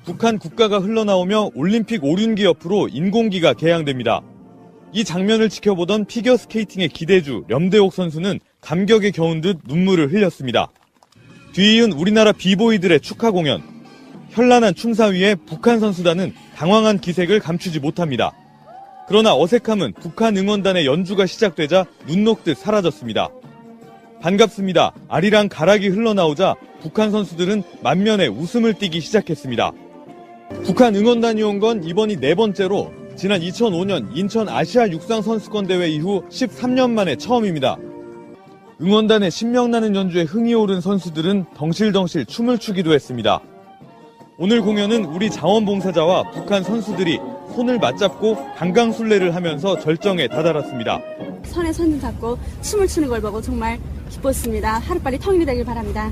북한 국가가 흘러나오며 올림픽 오륜기 옆으로 인공기가 개양됩니다. 이 장면을 지켜보던 피겨스케이팅의 기대주 염대옥 선수는 감격에 겨운 듯 눈물을 흘렸습니다. 뒤이은 우리나라 비보이들의 축하 공연. 현란한 춤사 위에 북한 선수단은 당황한 기색을 감추지 못합니다. 그러나 어색함은 북한 응원단의 연주가 시작되자 눈 녹듯 사라졌습니다. 반갑습니다. 아리랑 가락이 흘러나오자 북한 선수들은 만면에 웃음을 띠기 시작했습니다. 북한 응원단이 온 건 이번이 네 번째로 지난 2005년 인천 아시아 육상 선수권 대회 이후 13년 만에 처음입니다. 응원단의 신명나는 연주에 흥이 오른 선수들은 덩실덩실 춤을 추기도 했습니다. 오늘 공연은 우리 자원봉사자와 북한 선수들이 손을 맞잡고 강강술래를 하면서 절정에 다다랐습니다. 손에 손 잡고 춤을 추는 걸 보고 정말 기뻤습니다. 하루빨리 통일이 되길 바랍니다.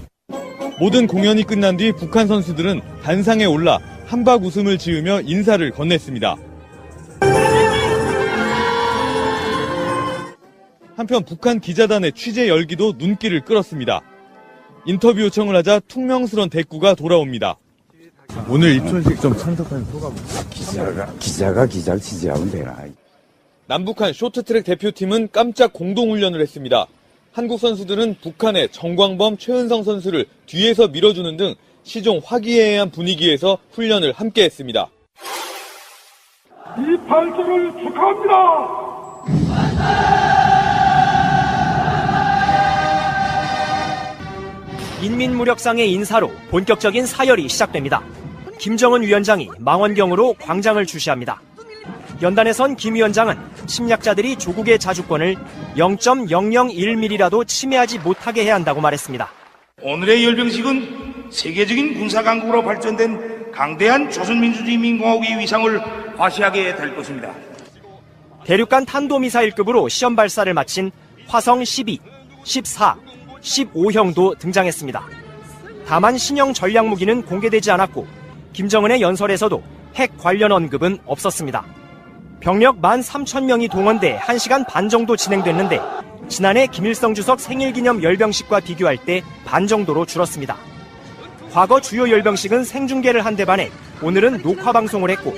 모든 공연이 끝난 뒤 북한 선수들은 단상에 올라 한박 웃음을 지으며 인사를 건넸습니다. 한편 북한 기자단의 취재 열기도 눈길을 끌었습니다. 인터뷰 요청을 하자 퉁명스런 대꾸가 돌아옵니다. 오늘 입촌식 좀 참석한 소감. 기자가 기자를 취재하면 되나. 남북한 쇼트트랙 대표팀은 깜짝 공동훈련을 했습니다. 한국 선수들은 북한의 정광범, 최은성 선수를 뒤에서 밀어주는 등 시종 화기애애한 분위기에서 훈련을 함께 했습니다. 이 발전을 축하합니다. 인민무력상의 인사로 본격적인 사열이 시작됩니다. 김정은 위원장이 망원경으로 광장을 주시합니다. 연단에선 김 위원장은 침략자들이 조국의 자주권을 0.001mm라도 침해하지 못하게 해야 한다고 말했습니다. 오늘의 열병식은 세계적인 군사강국으로 발전된 강대한 조선민주주의인민공화국의 위상을 과시하게 될 것입니다. 대륙간 탄도미사일급으로 시험 발사를 마친 화성 12, 14, 15형도 등장했습니다. 다만 신형 전략무기는 공개되지 않았고 김정은의 연설에서도 핵 관련 언급은 없었습니다. 병력 13,000명이 동원돼 1시간 반 정도 진행됐는데 지난해 김일성 주석 생일기념 열병식과 비교할 때 반 정도로 줄었습니다. 과거 주요 열병식은 생중계를 한 데 반해 오늘은 녹화방송을 했고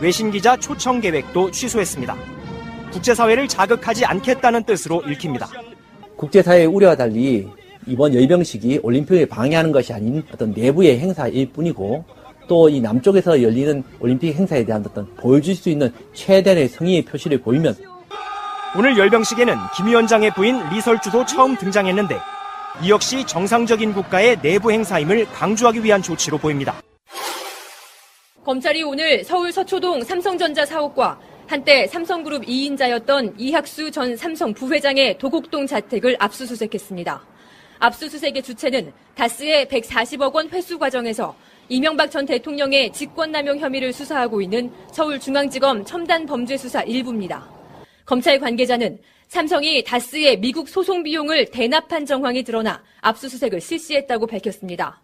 외신기자 초청 계획도 취소했습니다. 국제사회를 자극하지 않겠다는 뜻으로 읽힙니다. 국제사회의 우려와 달리 이번 열병식이 올림픽을 방해하는 것이 아닌 어떤 내부의 행사일 뿐이고 또 이 남쪽에서 열리는 올림픽 행사에 대한 어떤 보여줄 수 있는 최대한의 성의의 표시를 보이면 오늘 열병식에는 김 위원장의 부인 리설주도 처음 등장했는데 이 역시 정상적인 국가의 내부 행사임을 강조하기 위한 조치로 보입니다. 검찰이 오늘 서울 서초동 삼성전자 사옥과 한때 삼성그룹 2인자였던 이학수 전 삼성 부회장의 도곡동 자택을 압수수색했습니다. 압수수색의 주체는 다스의 140억 원 회수 과정에서 이명박 전 대통령의 직권남용 혐의를 수사하고 있는 서울중앙지검 첨단범죄수사 1부입니다. 검찰 관계자는 삼성이 다스의 미국 소송 비용을 대납한 정황이 드러나 압수수색을 실시했다고 밝혔습니다.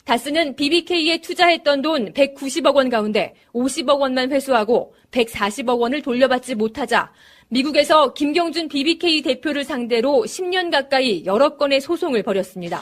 다스는 BBK에 투자했던 돈 190억 원 가운데 50억 원만 회수하고 140억 원을 돌려받지 못하자 미국에서 김경준 BBK 대표를 상대로 10년 가까이 여러 건의 소송을 벌였습니다.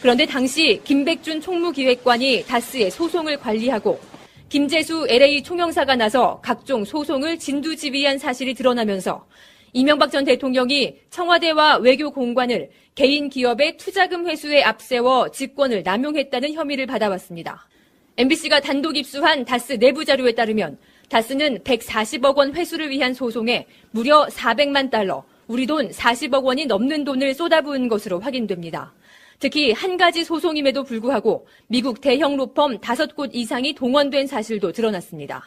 그런데 당시 김백준 총무기획관이 다스의 소송을 관리하고 김재수 LA 총영사가 나서 각종 소송을 진두지휘한 사실이 드러나면서 이명박 전 대통령이 청와대와 외교공관을 개인 기업의 투자금 회수에 앞세워 직권을 남용했다는 혐의를 받아왔습니다. MBC가 단독 입수한 다스 내부 자료에 따르면 다스는 140억 원 회수를 위한 소송에 무려 400만 달러, 우리 돈 40억 원이 넘는 돈을 쏟아부은 것으로 확인됩니다. 특히 한 가지 소송임에도 불구하고 미국 대형 로펌 5곳 이상이 동원된 사실도 드러났습니다.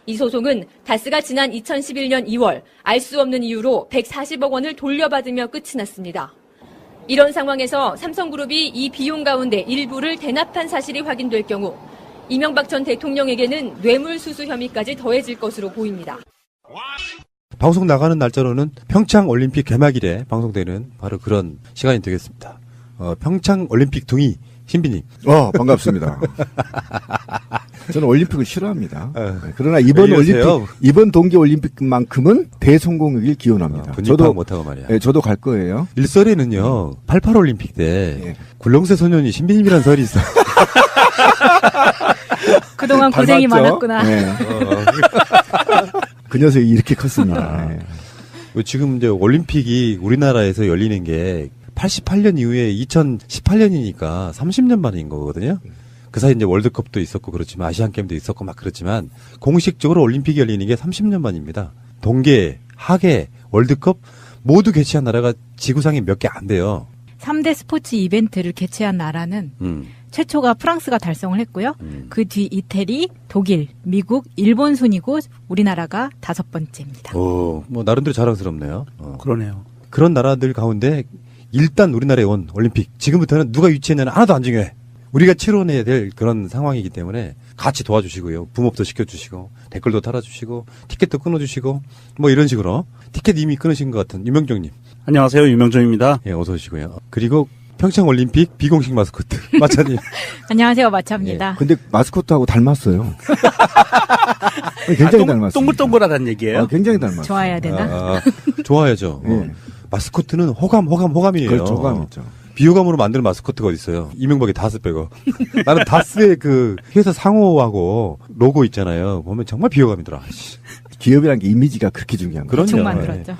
이 소송은 다스가 지난 2011년 2월 알 수 없는 이유로 140억 원을 돌려받으며 끝이 났습니다. 이런 상황에서 삼성그룹이 이 비용 가운데 일부를 대납한 사실이 확인될 경우 이명박 전 대통령에게는 뇌물수수 혐의까지 더해질 것으로 보입니다. 방송 나가는 날짜로는 평창 올림픽 개막일에 방송되는 바로 그런 시간이 되겠습니다. 평창 올림픽 둥이 신비님. 반갑습니다. 저는 올림픽을 싫어합니다. 그러나 이번 동계 올림픽만큼은 대성공이길 기원합니다. 저도 못하고 말이야. 네, 저도 갈 거예요. 일설에는요, 88 올림픽 때 굴렁쇠 소년이 신비님이라는 설이 있어. 그동안 고생이 많았구나. 네. 그 녀석이 이렇게 컸습니다. 네. 지금 이제 올림픽이 우리나라에서 열리는 게 88년 이후에 2018년이니까 30년 만인 거거든요. 그 사이 이제 월드컵도 있었고 그렇지만 아시안 게임도 있었고 막 그렇지만 공식적으로 올림픽이 열리는 게 30년 만입니다. 동계, 하계, 월드컵 모두 개최한 나라가 지구상에 몇 개 안 돼요. 3대 스포츠 이벤트를 개최한 나라는 최초가 프랑스가 달성을 했고요. 그 뒤 이태리, 독일, 미국, 일본 순이고 우리나라가 5번째입니다. 뭐 나름대로 자랑스럽네요. 그러네요. 그런 나라들 가운데 일단 우리나라에 온 올림픽 지금부터는 누가 유치했냐는 하나도 안 중요해. 우리가 치러내야 될 그런 상황이기 때문에 같이 도와주시고요. 붐업도 시켜주시고 댓글도 달아주시고 티켓도 끊어주시고 뭐 이런 식으로 티켓 이미 끊으신 것 같은 유명정님. 안녕하세요. 유명정입니다. 예, 어서 오시고요. 그리고 평창올림픽 비공식 마스코트 마차님. 안녕하세요. 마차입니다. 네. 근데 마스코트하고 닮았어요. 굉장히 닮았어요. 동글동글하다는 얘기예요? 굉장히 닮았어요. 좋아해야 되나? 좋아야죠. 네. 마스코트는 호감이에요. 그렇죠, 호감이죠. 비호감으로 만드는 마스코트가 어디 있어요? 이명박의 다스 빼고. 나는 다스의 그 회사 상호하고 로고 있잖아요. 보면 정말 비호감이더라. 기업이라는 게 이미지가 그렇게 중요한 거죠. 대충 만들었죠.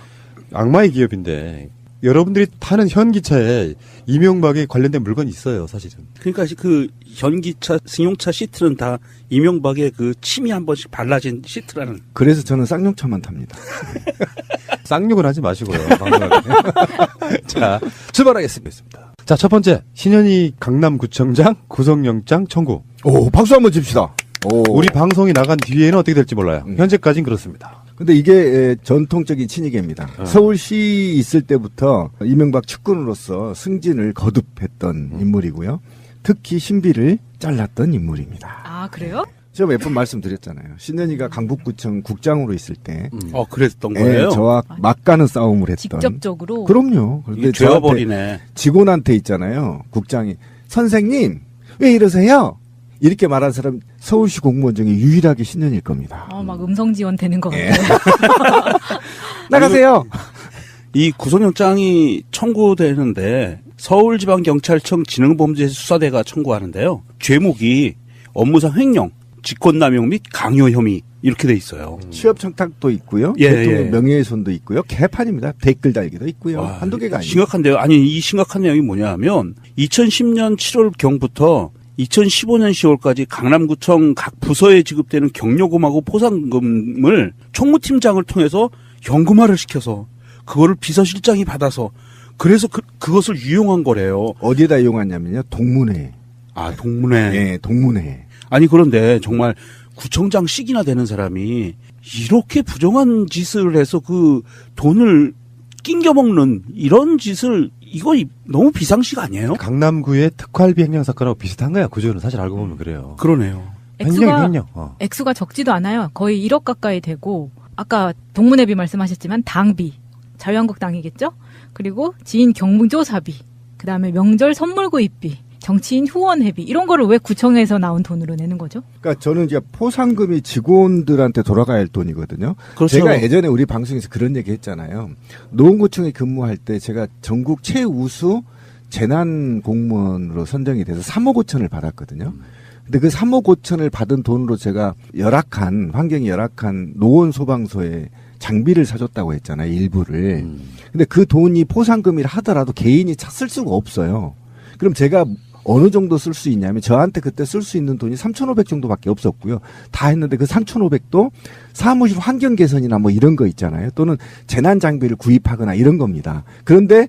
악마의 기업인데 여러분들이 타는 현기차에 이명박에 관련된 물건이 있어요, 사실은. 그러니까 그 현기차, 승용차 시트는 다 이명박의 그 침이 한 번씩 발라진 시트라는. 그래서 저는 쌍용차만 탑니다. 쌍욕은 하지 마시고요. 자, 출발하겠습니다. 자, 첫 번째 신현희 강남구청장 구속영장 청구. 오, 박수 한번 칩시다. 오. 우리 방송이 나간 뒤에는 어떻게 될지 몰라요. 현재까지는 그렇습니다. 근데 이게 전통적인 친이계입니다. 서울시 있을 때부터 이명박 측근으로서 승진을 거듭했던 인물이고요. 특히 신비를 잘랐던 인물입니다. 아, 그래요? 제가 몇 번 말씀드렸잖아요. 신현희가 강북구청 국장으로 있을 때 그랬던 거예요? 저와 막가는 싸움을 했던. 직접적으로? 그럼요. 그런데 죄와버리네. 직원한테 있잖아요. 국장이 선생님 왜 이러세요? 이렇게 말한 사람 서울시 공무원 중에 유일하게 신현일 겁니다. 막 음성 지원 되는 것 같아요. 나가세요. 이 구속영장이 청구되는데 서울지방경찰청 지능범죄수사대가 청구하는데요. 죄목이 업무상 횡령, 직권남용 및 강요 혐의 이렇게 돼 있어요. 취업 청탁도 있고요. 예, 대통령 예. 명예훼손도 있고요. 개판입니다. 댓글 달기도 있고요. 와, 한두 개가 아니에요. 심각한데요. 아니 이 심각한 내용이 뭐냐면 2010년 7월경부터 2015년 10월까지 강남구청 각 부서에 지급되는 경력금하고 포상금을 총무팀장을 통해서 현금화를 시켜서 그거를 비서실장이 받아서 그래서 그것을 유용한 거래요. 어디에다 이용하냐면요. 동문회. 아, 동문회. 예, 동문회. 아니 그런데 정말 구청장씩이나 되는 사람이 이렇게 부정한 짓을 해서 그 돈을 낑겨먹는 이런 짓을 이거 너무 비상식 아니에요? 강남구의 특활비 횡령 사건하고 비슷한 거야. 구조는 사실 알고 보면 그래요. 그러네요. 횡령. 액수가 적지도 않아요. 거의 1억 가까이 되고 아까 동문회비 말씀하셨지만 당비, 자유한국당이겠죠? 그리고 지인 경조사비, 그다음에 명절 선물 구입비, 정치인 후원회비 이런 거를 왜 구청에서 나온 돈으로 내는 거죠? 그러니까 저는 이제 포상금이 직원들한테 돌아가야 할 돈이거든요. 그렇죠. 제가 예전에 우리 방송에서 그런 얘기 했잖아요. 노원구청에 근무할 때 제가 전국 최우수 재난 공무원으로 선정이 돼서 3억 5천을 받았거든요. 근데 그 3억 5천을 받은 돈으로 제가 환경이 열악한 노원 소방서에 장비를 사줬다고 했잖아요. 일부를. 근데 그 돈이 포상금이라 하더라도 개인이 쓸 수가 없어요. 그럼 제가 어느 정도 쓸 수 있냐면 저한테 그때 쓸 수 있는 돈이 3,500 정도밖에 없었고요. 다 했는데 그 3,500도 사무실 환경 개선이나 뭐 이런 거 있잖아요. 또는 재난 장비를 구입하거나 이런 겁니다. 그런데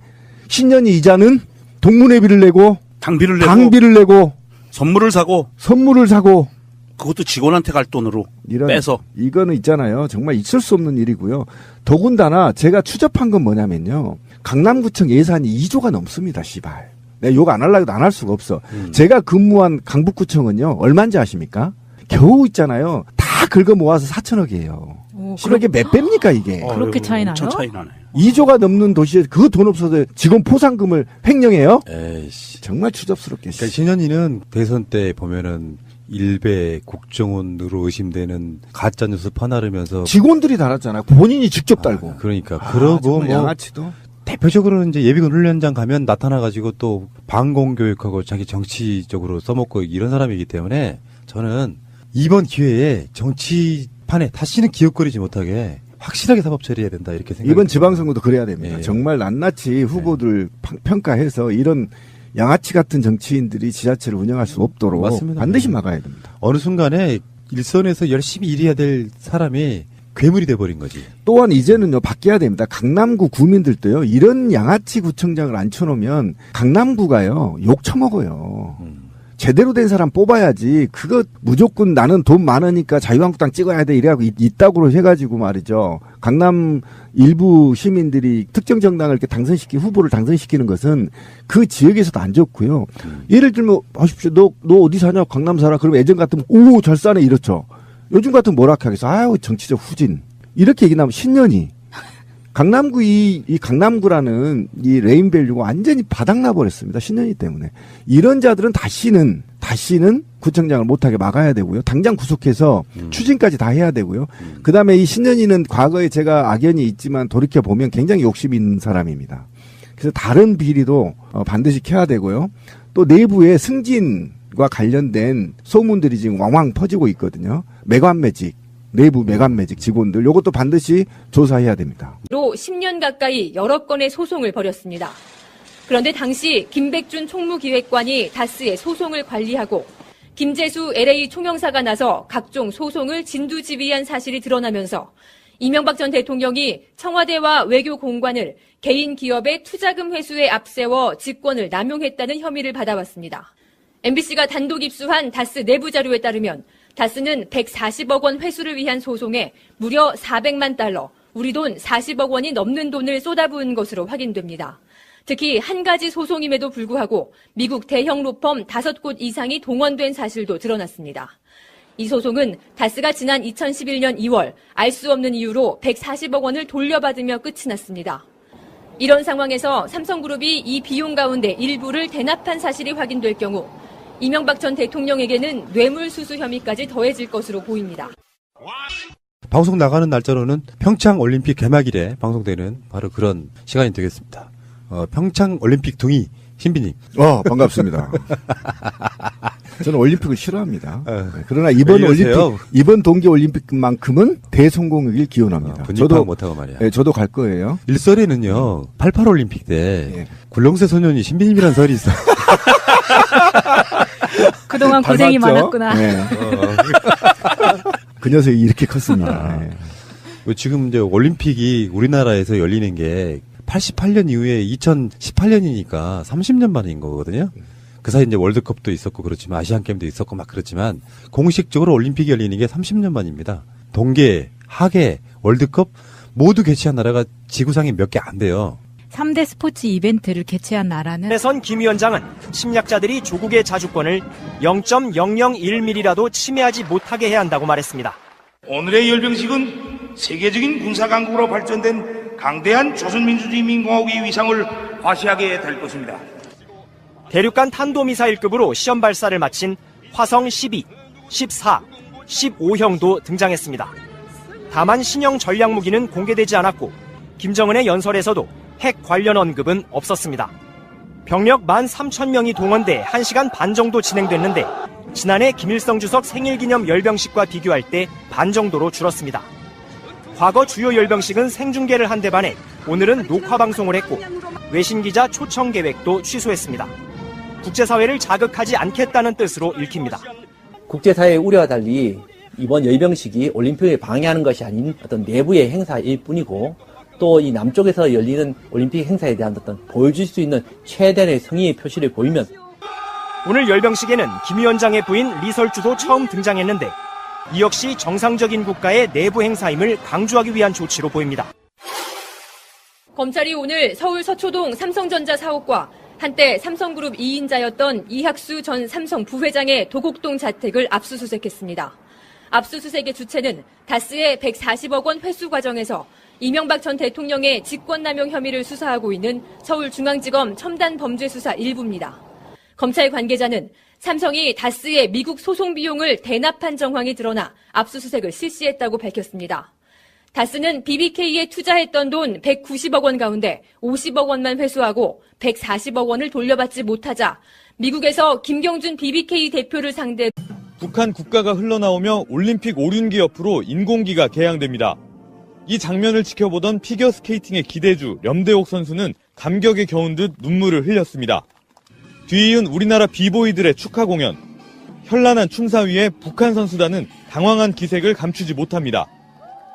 신년이 이자는 동문회비를 내고 당비를 내고 선물을 사고 그것도 직원한테 갈 돈으로 빼서. 이거는 있잖아요. 정말 있을 수 없는 일이고요. 더군다나 제가 추적한 건 뭐냐면요. 강남구청 예산이 2조가 넘습니다. 씨발. 내가 욕 안 하려고 해도 안 할 수가 없어. 제가 근무한 강북구청은요. 얼마인지 아십니까? 겨우 있잖아요. 다 긁어 모아서 4천억이에요. 이게 몇 배입니까 이게? 그렇게 차이 나요? 차이 나네. 2조가 넘는 도시에 그 돈 없어서 직원 포상금을 횡령해요? 에이씨. 정말 추접스럽게. 그러니까 신현희는 대선 때 보면은 일베 국정원으로 의심되는 가짜 뉴스 퍼나르면서 직원들이 달았잖아요. 본인이 직접 달고. 그러니까 그러고 뭐 양아치도. 대표적으로는 이제 예비군 훈련장 가면 나타나가지고 또 방공 교육하고 자기 정치적으로 써먹고 이런 사람이기 때문에 저는 이번 기회에 정치판에 다시는 기웃거리지 못하게 확실하게 사법 처리해야 된다 이렇게 생각합니다. 이번 지방선거도 그래야 됩니다. 예. 정말 낱낱이 후보들 평가해서 이런 양아치 같은 정치인들이 지자체를 운영할 수 없도록 맞습니다. 반드시 막아야 됩니다. 어느 순간에 일선에서 열심히 일해야 될 사람이 괴물이 돼버린 거지. 또한 이제는요 바뀌어야 됩니다. 강남구 구민들도요 이런 양아치 구청장을 앉혀놓으면 강남구가요 욕 처먹어요. 제대로 된 사람 뽑아야지 그거 무조건 나는 돈 많으니까 자유한국당 찍어야 돼 이래갖고 이따구로 해가지고 말이죠. 강남 일부 시민들이 특정 정당을 이렇게 후보를 당선시키는 것은 그 지역에서도 안 좋고요. 예를 들면 하십시오. 너 어디 사냐? 강남 살아? 그러면 예전 같으면 오 잘 사네 이렇죠. 요즘 같으면 뭐라 하겠어? 아유 정치적 후진 이렇게 얘기 나면 신년이 강남구 이 강남구라는 이 레인밸류가 완전히 바닥나 버렸습니다. 신년이 때문에 이런 자들은 다시는 구청장을 못하게 막아야 되고요. 당장 구속해서 추징까지 다 해야 되고요. 그다음에 이 신년이는 과거에 제가 악연이 있지만 돌이켜 보면 굉장히 욕심이 있는 사람입니다. 그래서 다른 비리도 반드시 켜야 되고요. 또 내부에 승진과 관련된 소문들이 지금 왕왕 퍼지고 있거든요. 내부 매관매직 직원들 요것도 반드시 조사해야 됩니다. 로 10년 가까이 여러 건의 소송을 벌였습니다. 그런데 당시 김백준 총무기획관이 다스의 소송을 관리하고 김재수 LA 총영사가 나서 각종 소송을 진두지휘한 사실이 드러나면서 이명박 전 대통령이 청와대와 외교공관을 개인 기업의 투자금 회수에 앞세워 직권을 남용했다는 혐의를 받아왔습니다. MBC가 단독 입수한 다스 내부 자료에 따르면 다스는 140억 원 회수를 위한 소송에 무려 400만 달러, 우리 돈 40억 원이 넘는 돈을 쏟아부은 것으로 확인됩니다. 특히 한 가지 소송임에도 불구하고 미국 대형 로펌 5곳 이상이 동원된 사실도 드러났습니다. 이 소송은 다스가 지난 2011년 2월 알 수 없는 이유로 140억 원을 돌려받으며 끝이 났습니다. 이런 상황에서 삼성그룹이 이 비용 가운데 일부를 대납한 사실이 확인될 경우 이명박 전 대통령에게는 뇌물수수 혐의까지 더해질 것으로 보입니다. 방송 나가는 날짜로는 평창올림픽 개막일에 방송되는 바로 그런 시간이 되겠습니다. 평창올림픽 둥이 신비님. 반갑습니다. 저는 올림픽을 싫어합니다. 그러나 이번 동계올림픽만큼은 대성공이길 기원합니다. 분집하고 못하고 말이야. 네, 저도 갈 거예요. 일설에는요, 88올림픽 때 굴렁쇠 소년이 신비님이라는 설이 있어. 그동안 고생이 많았구나. 네. 그 녀석이 이렇게 컸습니다. 네. 지금 이제 올림픽이 우리나라에서 열리는 게 88년 이후에 2018년이니까 30년 만인 거거든요. 그 사이 이제 월드컵도 있었고 그렇지만 아시안 게임도 있었고 막 그렇지만 공식적으로 올림픽이 열리는 게 30년 만입니다. 동계, 하계, 월드컵 모두 개최한 나라가 지구상에 몇 개 안 돼요. 3대 스포츠 이벤트를 개최한 나라는 에선 김 위원장은 침략자들이 조국의 자주권을 0.001mm라도 침해하지 못하게 해야 한다고 말했습니다. 오늘의 열병식은 세계적인 군사강국으로 발전된 강대한 조선민주주의인민공화국의 위상을 과시하게 될 것입니다. 대륙간 탄도미사일급으로 시험 발사를 마친 화성 12, 14, 15형도 등장했습니다. 다만 신형 전략무기는 공개되지 않았고 김정은의 연설에서도 핵 관련 언급은 없었습니다. 병력 13,000명이 동원돼 1시간 반 정도 진행됐는데 지난해 김일성 주석 생일기념 열병식과 비교할 때 반 정도로 줄었습니다. 과거 주요 열병식은 생중계를 한 데 반해 오늘은 녹화방송을 했고 외신기자 초청 계획도 취소했습니다. 국제사회를 자극하지 않겠다는 뜻으로 읽힙니다. 국제사회의 우려와 달리 이번 열병식이 올림픽을 방해하는 것이 아닌 어떤 내부의 행사일 뿐이고 또 이 남쪽에서 열리는 올림픽 행사에 대한 어떤 보여줄 수 있는 최대의 성의의 표시를 보이면 오늘 열병식에는 김 위원장의 부인 리설주도 처음 등장했는데 이 역시 정상적인 국가의 내부 행사임을 강조하기 위한 조치로 보입니다. 검찰이 오늘 서울 서초동 삼성전자 사옥과 한때 삼성그룹 2인자였던 이학수 전 삼성 부회장의 도곡동 자택을 압수수색했습니다. 압수수색의 주체는 다스의 140억 원 회수 과정에서 이명박 전 대통령의 직권남용 혐의를 수사하고 있는 서울중앙지검 첨단범죄수사 1부입니다. 검찰 관계자는 삼성이 다스의 미국 소송 비용을 대납한 정황이 드러나 압수수색을 실시했다고 밝혔습니다. 다스는 BBK에 투자했던 돈 190억 원 가운데 50억 원만 회수하고 140억 원을 돌려받지 못하자 미국에서 김경준 BBK 대표를 상대로 북한 국가가 흘러나오며 올림픽 오륜기 옆으로 인공기가 개양됩니다. 이 장면을 지켜보던 피겨스케이팅의 기대주 렴대옥 선수는 감격에 겨운 듯 눈물을 흘렸습니다. 뒤이은 우리나라 비보이들의 축하 공연. 현란한 춤사 위에 북한 선수단은 당황한 기색을 감추지 못합니다.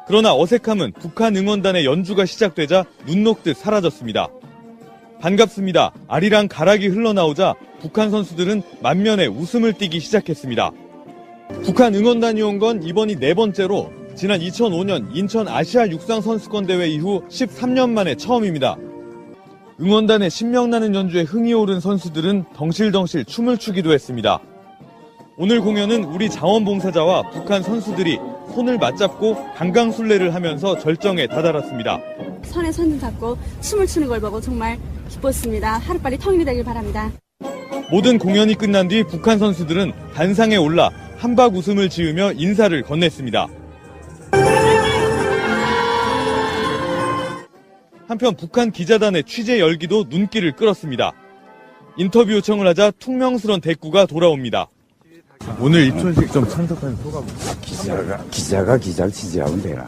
그러나 어색함은 북한 응원단의 연주가 시작되자 눈 녹듯 사라졌습니다. 반갑습니다. 아리랑 가락이 흘러나오자 북한 선수들은 만면에 웃음을 띠기 시작했습니다. 북한 응원단이 온 건 이번이 4번째로 지난 2005년 인천 아시아 육상 선수권 대회 이후 13년 만에 처음입니다. 응원단의 신명나는 연주에 흥이 오른 선수들은 덩실덩실 춤을 추기도 했습니다. 오늘 공연은 우리 자원봉사자와 북한 선수들이 손을 맞잡고 강강술래를 하면서 절정에 다다랐습니다. 손에 손을 잡고 춤을 추는 걸 보고 정말 기뻤습니다. 하루빨리 통일이 되길 바랍니다. 모든 공연이 끝난 뒤 북한 선수들은 단상에 올라 한박 웃음을 지으며 인사를 건넸습니다. 한편 북한 기자단의 취재 열기도 눈길을 끌었습니다. 인터뷰 요청을 하자 퉁명스런 대꾸가 돌아옵니다. 오늘 입촌식 좀 참석한 소감. 기자가 기자를 지지하면 되나.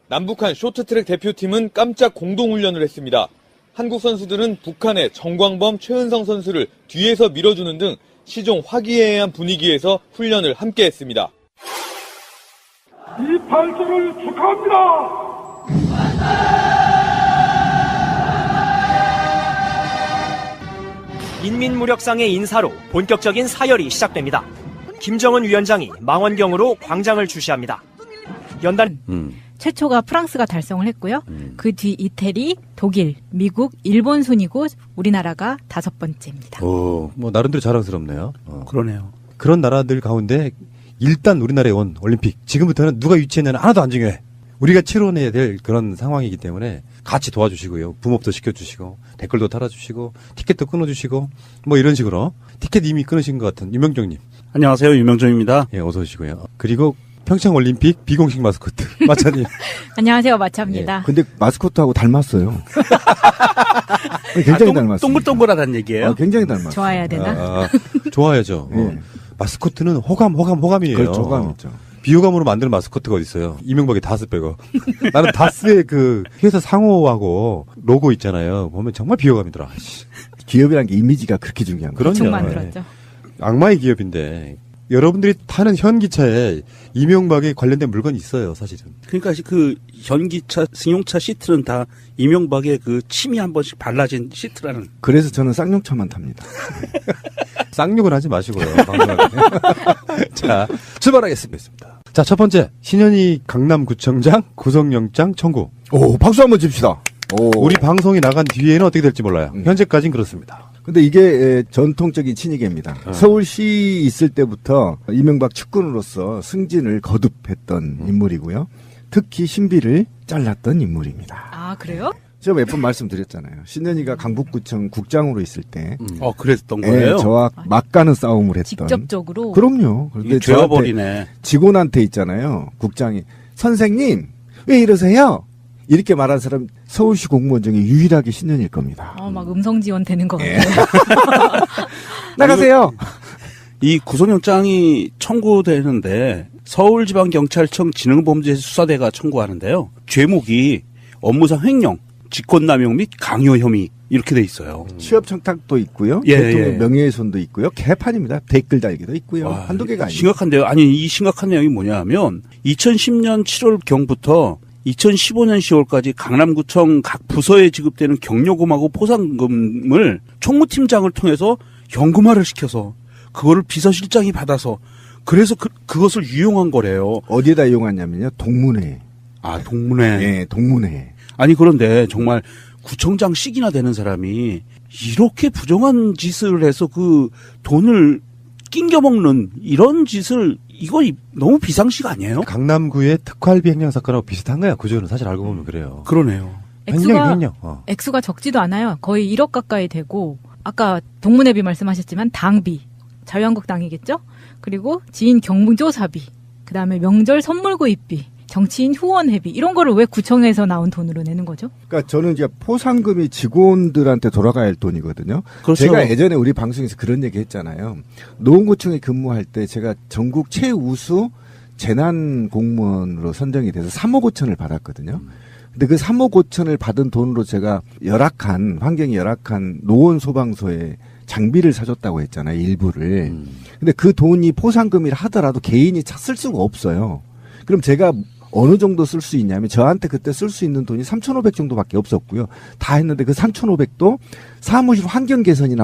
남북한 쇼트트랙 대표팀은 깜짝 공동훈련을 했습니다. 한국 선수들은 북한의 정광범, 최은성 선수를 뒤에서 밀어주는 등 시종 화기애애한 분위기에서 훈련을 함께 했습니다. 이 발전을 축하합니다. 인민무력상의 인사로 본격적인 사열이 시작됩니다. 김정은 위원장이 망원경으로 광장을 주시합니다. 연단 최초가 프랑스가 달성을 했고요. 그 뒤 이태리, 독일, 미국, 일본 순이고 우리나라가 5번째입니다. 뭐 나름대로 자랑스럽네요. 그러네요. 그런 나라들 가운데 일단 우리나라에 온 올림픽 지금부터는 누가 유치했냐는 하나도 안 중요해. 우리가 치러내야 될 그런 상황이기 때문에 같이 도와주시고요. 붐업도 시켜주시고 댓글도 달아주시고 티켓도 끊어주시고 뭐 이런 식으로 티켓 이미 끊으신 것 같은 유명정님. 안녕하세요. 유명정입니다. 예, 어서 오시고요. 그리고 평창올림픽 비공식 마스코트 마차님. 안녕하세요. 마차입니다. 예, 근데 마스코트하고 닮았어요. 굉장히 닮았어요. 동글동글하다는 얘기예요? 굉장히 닮았어요. 좋아해야 되나? 좋아야죠. 예. 마스코트는 호감이에요. 그렇죠, 호감이죠. 비호감으로 만드는 마스코트가 어디 있어요? 이명박의 다스 빼고. 나는 다스의 그 회사 상호하고 로고 있잖아요. 보면 정말 비호감이더라. 기업이라는 게 이미지가 그렇게 중요한 거예요. 대충 만들었죠. 악마의 기업인데 여러분들이 타는 현기차에 이명박에 관련된 물건이 있어요, 사실은. 그러니까 그 현기차, 승용차 시트는 다 이명박의 그 침이 한 번씩 발라진 시트라는. 그래서 저는 쌍용차만 탑니다. 쌍욕은 하지 마시고요. 자, 출발하겠습니다. 자, 첫 번째. 신현희 강남구청장 구속영장 청구. 오, 박수 한번 칩시다. 오. 우리 방송이 나간 뒤에는 어떻게 될지 몰라요. 현재까지는 그렇습니다. 근데 이게 전통적인 친이계입니다. 서울시 있을 때부터 이명박 측근으로서 승진을 거듭했던 인물이고요. 특히 신비를 잘랐던 인물입니다. 아, 그래요? 제가 몇 번 말씀드렸잖아요. 신현희가 강북구청 국장으로 있을 때. 그랬던 거예요? 저와 막가는 싸움을 했던. 직접적으로? 그럼요. 그런데 죄어버리네. 직원한테 있잖아요. 국장이. 선생님, 왜 이러세요? 이렇게 말한 사람 서울시 공무원 중에 유일하게 신현일 겁니다. 막 음성 지원 되는 것 같아요. 나가세요. 이 구속영장이 청구되는데 서울지방경찰청 지능범죄수사대가 청구하는데요. 죄목이 업무상 횡령, 직권남용 및 강요 혐의 이렇게 돼 있어요. 취업 청탁도 있고요. 예, 대통령 예. 명예훼손도 있고요. 개판입니다. 댓글 달기도 있고요. 한두 개가 아니에요. 심각한데요. 아니 이 심각한 내용이 뭐냐면 2010년 7월경부터 2015년 10월까지 강남구청 각 부서에 지급되는 경료금하고 포상금을 총무팀장을 통해서 현금화를 시켜서 그거를 비서실장이 받아서 그래서 그것을 유용한 거래요. 어디에다 이용하냐면요. 동문회. 동문회. 네, 동문회. 아니 그런데 정말 구청장씩이나 되는 사람이 이렇게 부정한 짓을 해서 그 돈을 낑겨먹는 이런 짓을 이거 너무 비상식 아니에요? 강남구의 특활비 횡령 사건하고 비슷한 거야. 구조는 사실 알고 보면 그래요. 그러네요. 횡령. 액수가 적지도 않아요. 거의 1억 가까이 되고 아까 동문회비 말씀하셨지만 당비, 자유한국당이겠죠? 그리고 지인 경조사비, 그다음에 명절 선물 구입비, 정치인 후원회비 이런 거를 왜 구청에서 나온 돈으로 내는 거죠? 그러니까 저는 이제 포상금이 직원들한테 돌아가야 할 돈이거든요. 그렇죠. 제가 예전에 우리 방송에서 그런 얘기 했잖아요. 노원구청에 근무할 때 제가 전국 최우수 재난 공무원으로 선정이 돼서 3억 5천을 받았거든요. 근데 그 3억 5천을 받은 돈으로 제가 환경이 열악한 노원 소방서에 장비를 사줬다고 했잖아요. 일부를. 근데 그 돈이 포상금이라 하더라도 개인이 쓸 수가 없어요. 그럼 제가 어느 정도 쓸 수 있냐면 저한테 그때 쓸 수 있는 돈이 3,500 정도밖에 없었고요. 다 했는데 그 3,500도 사무실 환경 개선이나